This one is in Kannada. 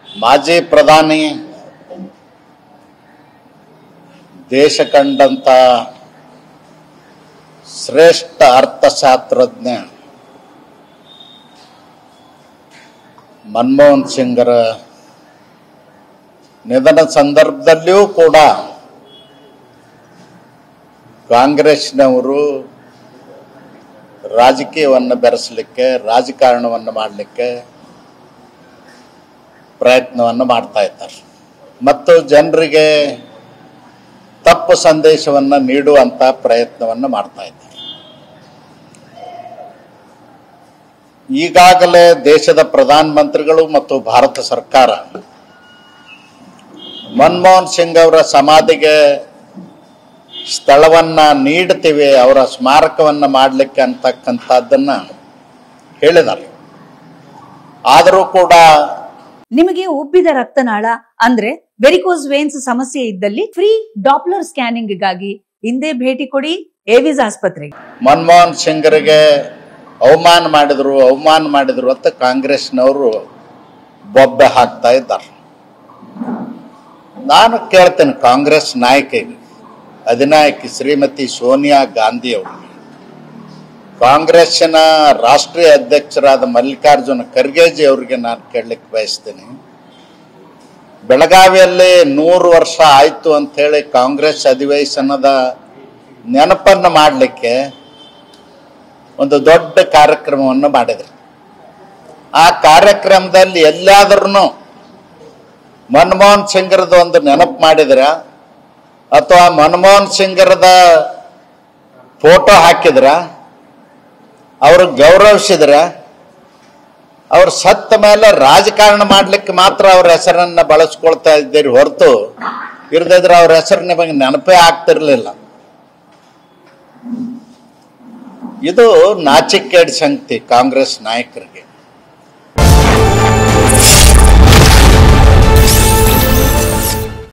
ಮಾಜಿ ಪ್ರಧಾನಿ ದೇಶ ಕಂಡಂತ ಶ್ರೇಷ್ಠ ಅರ್ಥಶಾಸ್ತ್ರಜ್ಞ ಮನಮೋಹನ್ ಸಿಂಗ್ರ ನಿಧನ ಸಂದರ್ಭದಲ್ಲಿಯೂ ಕೂಡ ಕಾಂಗ್ರೆಸ್ನವರು ರಾಜಕೀಯವನ್ನು ಬೆರೆಸಲಿಕ್ಕೆ ರಾಜಕಾರಣವನ್ನು ಮಾಡಲಿಕ್ಕೆ ಪ್ರಯತ್ನವನ್ನು ಮಾಡ್ತಾ ಇದ್ದಾರೆ ಮತ್ತು ಜನರಿಗೆ ತಪ್ಪು ಸಂದೇಶವನ್ನು ನೀಡುವಂತ ಪ್ರಯತ್ನವನ್ನು ಮಾಡ್ತಾ ಇದ್ದಾರೆ. ಈಗಾಗಲೇ ದೇಶದ ಪ್ರಧಾನಮಂತ್ರಿಗಳು ಮತ್ತು ಭಾರತ ಸರ್ಕಾರ ಮನಮೋಹನ್ ಸಿಂಗ್ ಅವರ ಸಮಾಧಿಗೆ ಸ್ಥಳವನ್ನ ನೀಡ್ತೀವಿ, ಅವರ ಸ್ಮಾರಕವನ್ನ ಮಾಡಲಿಕ್ಕೆ ಅಂತಕ್ಕಂಥದ್ದನ್ನ ಹೇಳಿದ್ದಾರೆ. ಆದರೂ ಕೂಡ ನಿಮಗೆ ಉಬ್ಬಿದ ರಕ್ತನಾಳ ಅಂದ್ರೆ ವೆರಿಕೋಸ್ ವೇನ್ಸ್ ಸಮಸ್ಯೆ ಇದ್ದಲ್ಲಿ ಫ್ರೀ ಡಾಪ್ಲರ್ ಸ್ಕ್ಯಾನಿಂಗ್ ಗಾಗಿ ಹಿಂದೆ ಭೇಟಿ ಕೊಡಿ ಏವಿಸ್ ಆಸ್ಪತ್ರೆಗೆ. ಮನಮೋಹನ್ ಸಿಂಗ್ರಿಗೆ ಅವಮಾನ ಮಾಡಿದ್ರು ಅಂತ ಕಾಂಗ್ರೆಸ್ನವರು ಬೊಬ್ಬೆ ಹಾಕ್ತಾ ಇದ್ದಾರೆ. ನಾನು ಕೇಳ್ತೇನೆ ಕಾಂಗ್ರೆಸ್ ಅಧಿನಾಯಕಿ ಶ್ರೀಮತಿ ಸೋನಿಯಾ ಗಾಂಧಿ ಅವರಿಗೆ, ಕಾಂಗ್ರೆಸ್ಸಿನ ರಾಷ್ಟ್ರೀಯ ಅಧ್ಯಕ್ಷರಾದ ಮಲ್ಲಿಕಾರ್ಜುನ ಖರ್ಗೆಜಿ ಅವರಿಗೆ ನಾನು ಕೇಳಲಿಕ್ಕೆ ಬಯಸ್ತೇನೆ. ಬೆಳಗಾವಿಯಲ್ಲಿ 100 ವರ್ಷ ಆಯ್ತು ಅಂತ ಹೇಳಿ ಕಾಂಗ್ರೆಸ್ ಅಧಿವೇಶನದ ನೆನಪನ್ನು ಮಾಡಲಿಕ್ಕೆ ಒಂದು ದೊಡ್ಡ ಕಾರ್ಯಕ್ರಮವನ್ನು ಮಾಡಿದ್ರು. ಆ ಕಾರ್ಯಕ್ರಮದಲ್ಲಿ ಎಲ್ಲಾದ್ರೂ ಮನಮೋಹನ್ ಸಿಂಗ್ರದ ಒಂದು ನೆನಪು ಮಾಡಿದ್ರ ಅಥವಾ ಮನಮೋಹನ್ ಸಿಂಗ್ರದ ಫೋಟೋ ಹಾಕಿದ್ರ, ಅವರು ಗೌರವಿಸಿದ್ರ, ಅವ್ರು ಸತ್ತ ಮೇಲೆ ರಾಜಕಾರಣ ಮಾಡ್ಲಿಕ್ಕೆ ಮಾತ್ರ ಅವ್ರ ಹೆಸರನ್ನ ಬಳಸ್ಕೊಳ್ತಾ ಇದ್ದೀರಿ ಹೊರತು ಇರದಿದ್ರೆ ಅವ್ರ ಹೆಸರು ನಿಮಗೆ ನೆನಪೇ ಆಗ್ತಿರ್ಲಿಲ್ಲ. ಇದು ನಾಚಿಕೆಗೇಡು ಸಂಗತಿ ಕಾಂಗ್ರೆಸ್ ನಾಯಕರಿಗೆ.